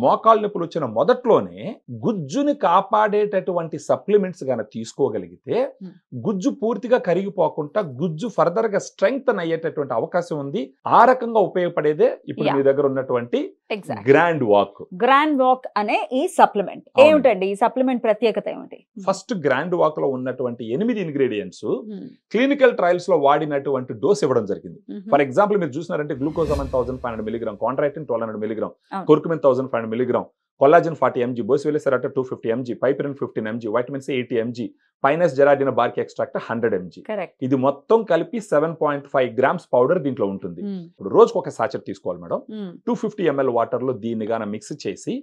మోకాళ్ళ నొప్పులు వచ్చిన మొదట్లోనే గుజ్జుని కాపాడేటటువంటి సప్లిమెంట్స్ గాన తీసుకోగలిగితే గుజ్జు పూర్తిగా కరిగిపోకుండా గుజ్జు ఫర్దర్ గా స్ట్రెంగ్తన్ అయ్యేటటువంటి అవకాశం ఉంది. ఆ రకంగా ఉపయోగపడేదే ఇప్పుడు మీ దగ్గర ఉన్నటువంటి గ్రాండ్ వాక్ అనే ఈ సప్లిమెంట్. ఏమిటండి ఈ సప్లిమెంట్ ప్రత్యేకత ఏమిటి? ఫస్ట్ గ్రాండ్ వాక్ లో ఉన్నటువంటి 8 ఇంగ్రీడియంట్స్ క్లినికల్ ట్రయల్స్ లో వాడినటువంటి డోస్ ఇవ్వడం జరిగింది. ఫర్ ఎగ్జాంపుల్ మీరు చూసినారంటే గ్లూకోజామిన్ 1500 mg, కాంట్రాక్టిన్ 1200 mg, curcumin 1500 mg, collagen 40 mg, boswellia serrata 250 mg, piperine 15 mg, vitamin C 80 mg, pinus gerardiana bark extract 100 mg. ఇది మొత్తం కలిపి 7.5 grams పౌడర్ దీంట్లో ఉంటుంది. ఇప్పుడు రోజుకు ఒక సాచెట్ తీసుకోవాలి మేడం. 250 ml వాటర్ లో దీన్ని గాన మిక్స్ చేసి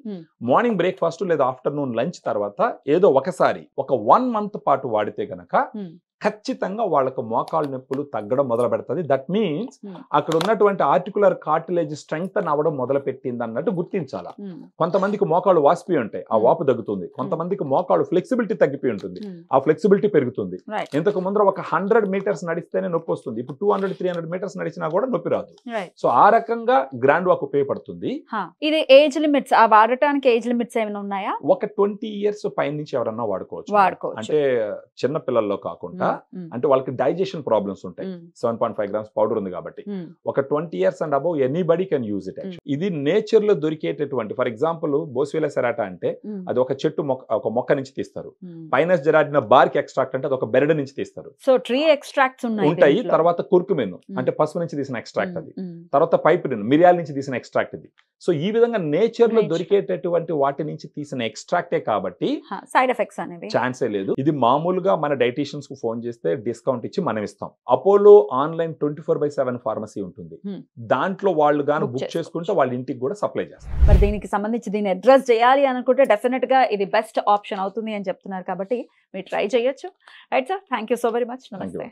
మార్నింగ్ బ్రేక్ఫాస్ట్ లేదా ఆఫ్టర్నూన్ లంచ్ తర్వాత ఏదో ఒకసారి ఒక 1 month పాటు వాడితే గనక ఖచ్చితంగా వాళ్ళకు మోకాళ్ళ నొప్పులు తగ్గడం మొదలు పెడుతుంది. దట్ మీన్స్ అక్కడ ఉన్నటువంటి ఆర్టికులర్ కార్టిలేజ్ స్ట్రెంగ్తన్ అవ్వడం మొదలు పెట్టింది అన్నట్టు గుర్తించాలా. కొంతమందికి మోకాళ్ళు వాసిపోయి ఉంటాయి, ఆ వాపు తగ్గుతుంది. కొంతమందికి మోకాళ్ళు ఫ్లెక్సిబిలిటీ తగ్గిపోయి ఉంటుంది, ఆ ఫ్లెక్సిబిలిటీ పెరుగుతుంది. ఇంతకు ముందర ఒక 100 meters నడిస్తేనే నొప్పి వస్తుంది, ఇప్పుడు 200-300 meters నడిచినా కూడా నొప్పి రాదు. సో ఆ రకంగా గ్రాండ్ వాక్ ఉపయోగపడుతుంది. ఇది ఏజ్ లిమిట్స్, ఆ వాడటానికి ఏజ్ లిమిట్స్ ఏమైనా ఉన్నాయా? ఒక 20 years పై నుంచి ఎవరన్నా వాడుకోవచ్చు. అంటే చిన్న పిల్లల్లో కాకుండా, అంటే వాళ్ళకి డైజెషన్ ప్రాబ్లమ్స్ ఉంటాయి. 7.5 grams పౌడర్ ఉంది కాబట్టి ఒక 20 years and above anybody can use it. ఇది నేచర్ లో దొరికేటటువంటి, ఫర్ ఎగ్జాంపుల్ బోసివిలిసెరాటా అంటే అది ఒక చెట్టు ఒక మొక్క నుంచి తీస్తారు. పైనస్ జెరాడినా బార్క్ ఎక్స్ట్రాక్ట్ అంటే అది ఒక బెరడు నుంచి తీస్తారు. సో ట్రీ ఎక్స్ట్రాక్ట్స్ ఉంటాయి. తర్వాత కుర్కుమిన్ అంటే పసుపు నుంచి తీసిన ఎక్స్ట్రాక్ట్ అది. తర్వాత పైపిరిన్ మిరియాల నుంచి తీసిన ఎక్స్ట్రాక్ట్ ఇది. సో ఈ విధంగా నేచర్ లో దొరికేటటువంటి వాటి నుంచి తీసిన ఎక్స్ట్రాక్టే కాబట్టి సైడ్ ఎఫెక్ట్స్ అనేవి ఛాన్సే లేదు. ఇది మామూలుగా మన డైటీషియన్స్ కు ఫోన్ చేస్తే డిస్కౌంట్ ఇచ్చి మనం ఇస్తాం. అపోలో ఆన్లైన్ 24/7 ఫార్మసీ ఉంటుంది, దాంట్లో వాళ్ళు గాను బుక్ చేసుకుంటే వాళ్ళ ఇంటికి కూడా సప్లై చేస్తారు. మరి దీనికి సంబంధించి దీన్ని అడ్రస్ చేయాలి అనుకుంటే డెఫినెట్ గా ఇది బెస్ట్ ఆప్షన్ అవుతుంది అని చెప్తున్నారు కాబట్టి మీరు ట్రై చేయొచ్చు. Right sir, thank you so very much. నమస్తే.